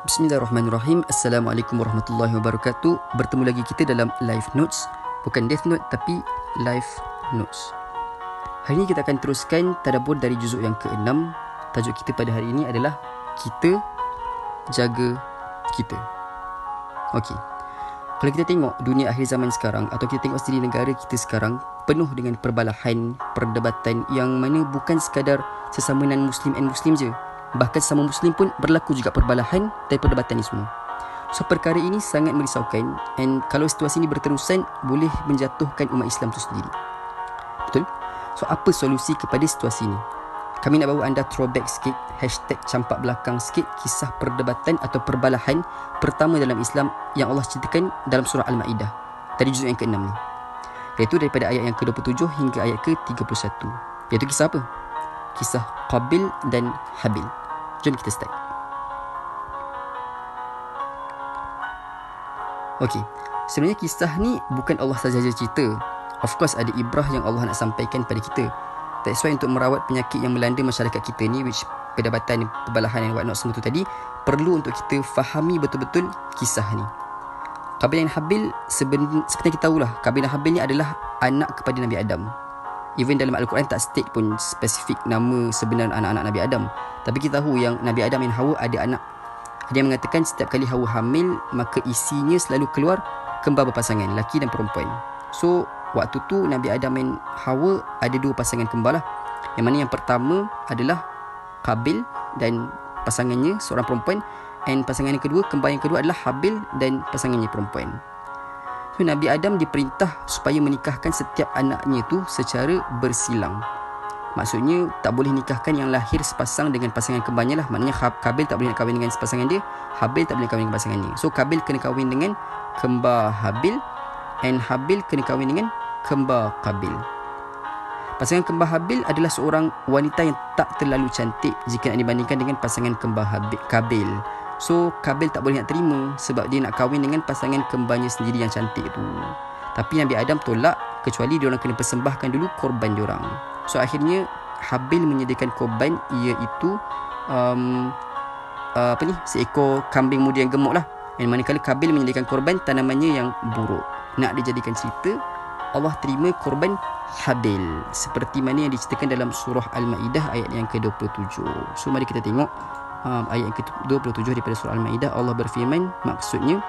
Bismillahirrahmanirrahim. Assalamualaikum warahmatullahi wabarakatuh. Bertemu lagi kita dalam Live Notes. Bukan Death Note tapi Live Notes. Hari ini kita akan teruskan tadabbur dari juzuk yang ke-6. Tajuk kita pada hari ini adalah Kita Jaga Kita. Okey. Kalau kita tengok dunia akhir zaman sekarang, atau kita tengok sendiri negara kita sekarang, penuh dengan perbalahan, perdebatan yang mana bukan sekadar sesama non-Muslim and Muslim je. Bahkan sesama Muslim pun berlaku juga perbalahan dan perdebatan ni semua. So perkara ini sangat merisaukan, and kalau situasi ini berterusan boleh menjatuhkan umat Islam itu sendiri. Betul? So apa solusi kepada situasi ini? Kami nak bawa anda throwback sikit, hashtag campak belakang sikit kisah perdebatan atau perbalahan pertama dalam Islam yang Allah ceritakan dalam surah Al-Ma'idah dari juzuk yang ke-6 ni, iaitu daripada ayat yang ke-27 hingga ayat ke-31. Iaitu kisah apa? Kisah Qabil dan Habil. Jom kita start. Okey, sebenarnya kisah ni bukan Allah sahaja cerita. Of course ada ibrah yang Allah nak sampaikan pada kita. That's why untuk merawat penyakit yang melanda masyarakat kita ni, which perdebatan, perbalahan dan whatnot semua tu tadi, perlu untuk kita fahami betul-betul kisah ni. Qabil dan Habil, seperti kita tahulah, Qabil dan Habil ni adalah anak kepada Nabi Adam. Even dalam Al-Quran tak state pun spesifik nama sebenar anak-anak Nabi Adam. Tapi kita tahu yang Nabi Adam dan Hawa ada anak. Ada yang mengatakan setiap kali Hawa hamil, maka isinya selalu keluar kembar berpasangan, lelaki dan perempuan. So waktu tu Nabi Adam dan Hawa ada dua pasangan kembar lah. Yang mana yang pertama adalah Qabil dan pasangannya seorang perempuan, and pasangan yang kedua, kembar yang kedua adalah Habil dan pasangannya perempuan. So, Nabi Adam diperintah supaya menikahkan setiap anaknya tu secara bersilang. Maksudnya tak boleh nikahkan yang lahir sepasang dengan pasangan kembarnya lah. Maknanya Qabil tak boleh nak kahwin dengan pasangan dia, Habil tak boleh kahwin dengan pasangannya. So Qabil kena kahwin dengan kembar Habil, and Habil kena kahwin dengan kembar Qabil. Pasangan kembar Habil adalah seorang wanita yang tak terlalu cantik jika nak dibandingkan dengan pasangan kembar Qabil. So Qabil tak boleh nak terima sebab dia nak kahwin dengan pasangan kembarnya sendiri yang cantik tu. Tapi Nabi Adam tolak, kecuali diorang kena persembahkan dulu korban diorang. So akhirnya Habil menyediakan korban, iaitu seekor kambing muda yang gemuk lah. Dan manakala Qabil menyediakan korban tanamannya yang buruk. Nak dijadikan cerita, Allah terima korban Habil, seperti mana yang diceritakan dalam surah Al-Ma'idah ayat yang ke-27. So mari kita tengok ayat yang ke-27 daripada surah Al-Ma'idah. Allah berfirman, maksudnya,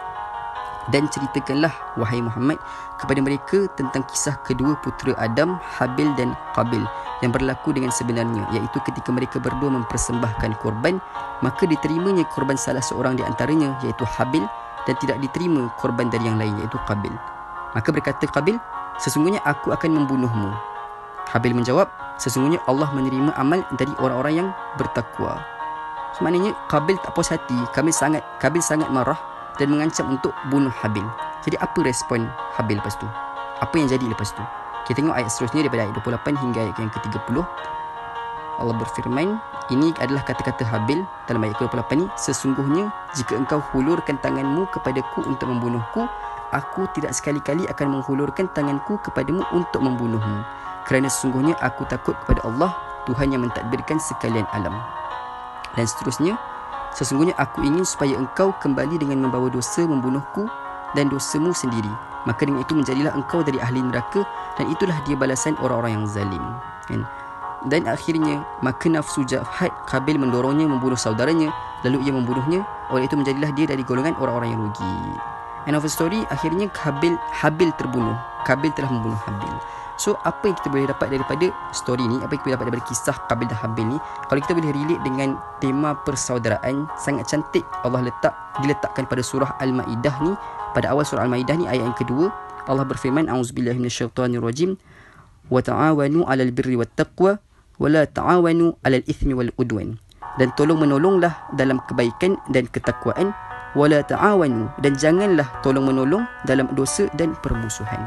dan ceritakanlah wahai Muhammad kepada mereka tentang kisah kedua putera Adam, Habil dan Qabil, yang berlaku dengan sebenarnya, iaitu ketika mereka berdua mempersembahkan korban, maka diterimanya korban salah seorang di antaranya, iaitu Habil, dan tidak diterima korban dari yang lain, iaitu Qabil. Maka berkata Qabil, sesungguhnya aku akan membunuhmu. Habil menjawab, sesungguhnya Allah menerima amal dari orang-orang yang bertakwa. So, maknanya Qabil tak puas hati. Qabil sangat marah dan mengancam untuk bunuh Habil. Jadi apa respon Habil lepas tu? Apa yang jadi lepas tu? Kita tengok ayat seterusnya daripada ayat 28 hingga ayat yang ke-30. Allah berfirman, ini adalah kata-kata Habil dalam ayat ke-28 ni, sesungguhnya jika engkau hulurkan tanganmu kepadaku untuk membunuhku, aku tidak sekali-kali akan menghulurkan tanganku kepadamu untuk membunuhmu, kerana sesungguhnya aku takut kepada Allah, Tuhan yang mentadbirkan sekalian alam. Dan seterusnya, sesungguhnya aku ingin supaya engkau kembali dengan membawa dosa membunuhku dan dosamu sendiri, maka dengan itu menjadilah engkau dari ahli neraka, dan itulah dia balasan orang-orang yang zalim. Dan akhirnya, maka nafsu jahat Qabil mendorongnya membunuh saudaranya, lalu ia membunuhnya, oleh itu menjadilah dia dari golongan orang-orang yang rugi. End of the story, akhirnya Habil terbunuh. Qabil telah membunuh Habil. So apa yang kita boleh dapat daripada story ni, apa yang kita boleh dapat daripada kisah Qabil dan Habil ni, kalau kita boleh relate dengan tema persaudaraan, sangat cantik Allah diletakkan pada surah Al-Ma'idah ni. Pada awal surah Al-Ma'idah ni ayat yang kedua, Allah berfirman, a'udzubillahi minasyaitonirrajim, wa ta'awanu 'alal birri wat taqwa wa la ta'awanu 'alal itsmi wal udwan. Dan tolong menolonglah dalam kebaikan dan ketakwaan, wala ta'awanu, dan janganlah tolong menolong dalam dosa dan permusuhan.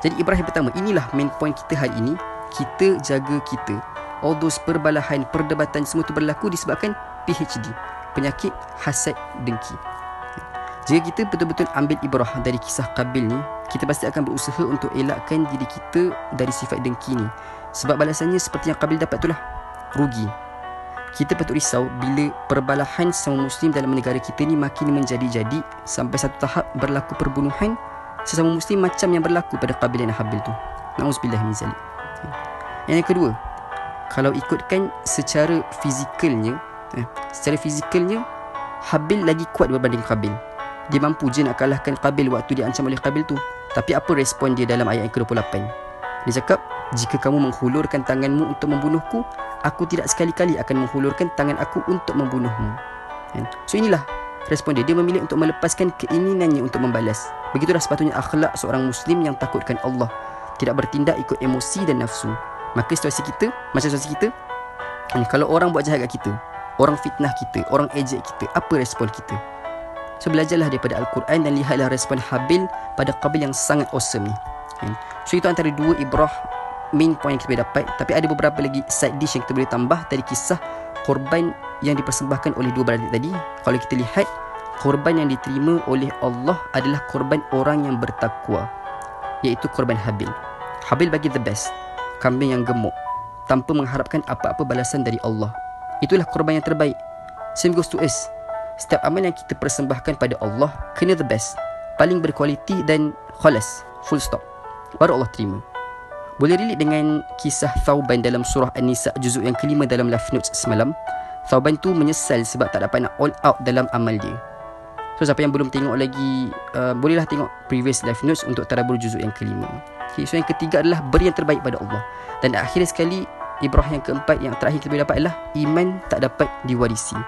Jadi ibrah yang pertama, inilah main point kita hari ini. Kita jaga kita. All those perbalahan, perdebatan semua tu berlaku disebabkan PHD, penyakit hasad dengki. Jika kita betul-betul ambil ibrah dari kisah Qabil ni, kita pasti akan berusaha untuk elakkan diri kita dari sifat dengki ni. Sebab balasannya seperti yang Qabil dapat itulah, rugi. kita patut risau bila perbalahan sesama Muslim dalam negara kita ni makin menjadi-jadi sampai satu tahap berlaku perbunuhan sesama Muslim macam yang berlaku pada Qabil dan Habil tu. Na'udzubillah min zalik. Yang kedua, kalau ikutkan secara fizikalnya, Habil lagi kuat berbanding Qabil. Dia mampu je nak kalahkan Qabil waktu dia ancam oleh Qabil tu. Tapi apa respon dia dalam ayat yang ke-28? Dia cakap, jika kamu menghulurkan tanganmu untuk membunuhku, aku tidak sekali-kali akan menghulurkan tangan aku untuk membunuhmu. So inilah respon dia. Dia memilih untuk melepaskan keinginannya untuk membalas. Begitulah sepatutnya akhlak seorang Muslim yang takutkan Allah, tidak bertindak ikut emosi dan nafsu. Maka macam situasi kita, kalau orang buat jahat kat kita, orang fitnah kita, orang ejek kita, apa respon kita? So belajarlah daripada Al-Quran dan lihatlah respon Habil pada Qabil yang sangat awesome ni. So itu antara dua ibrah main point yang kita boleh dapat. Tapi ada beberapa lagi side dish yang kita boleh tambah dari kisah korban yang dipersembahkan oleh dua beradik tadi. Kalau kita lihat, korban yang diterima oleh Allah adalah korban orang yang bertakwa, iaitu korban Habil. Habil bagi the best, kambing yang gemuk, tanpa mengharapkan apa-apa balasan dari Allah. Itulah korban yang terbaik. Same goes to us. Setiap amal yang kita persembahkan pada Allah kena the best, paling berkualiti dan khalas, full stop, baru Allah terima. Boleh relate dengan kisah Thauban dalam surah An-Nisa juzuk yang kelima dalam live notes semalam. Thauban tu menyesal sebab tak dapat nak all out dalam amal dia. So siapa yang belum tengok lagi, bolehlah tengok previous live notes untuk tadabbur juzuk yang kelima. Okay, so yang ketiga adalah beri yang terbaik pada Allah. Dan akhir sekali, ibrah yang keempat yang terakhir kita boleh dapat adalah iman tak dapat diwarisi.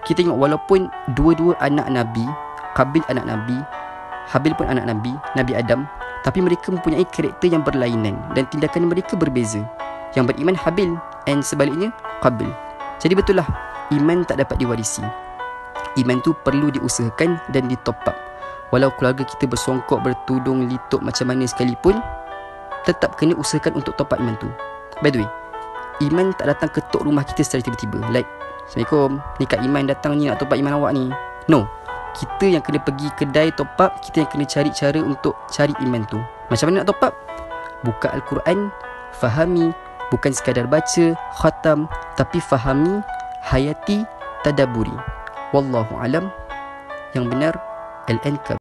Kita tengok walaupun dua-dua anak Nabi, Qabil anak Nabi, Habil pun anak Nabi, Nabi Adam, tapi mereka mempunyai karakter yang berlainan dan tindakan mereka berbeza. Yang beriman Habil and sebaliknya Qabil. Jadi betul lah, iman tak dapat diwarisi. Iman tu perlu diusahakan dan ditop up. Walau keluarga kita bersongkok, bertudung, litup macam mana sekalipun, tetap kena usahakan untuk top up iman tu. By the way, iman tak datang ketuk rumah kita secara tiba-tiba. Like, Assalamualaikum, ni Kak Iman datang ni nak top up iman awak ni. No, kita yang kena pergi kedai top up, kita yang kena cari cara untuk cari iman tu. Macam mana nak top up? Buka Al-Quran, fahami, bukan sekadar baca, khatam, tapi fahami, hayati, tadaburi. Wallahu alam. Yang benar, Al-Ankab.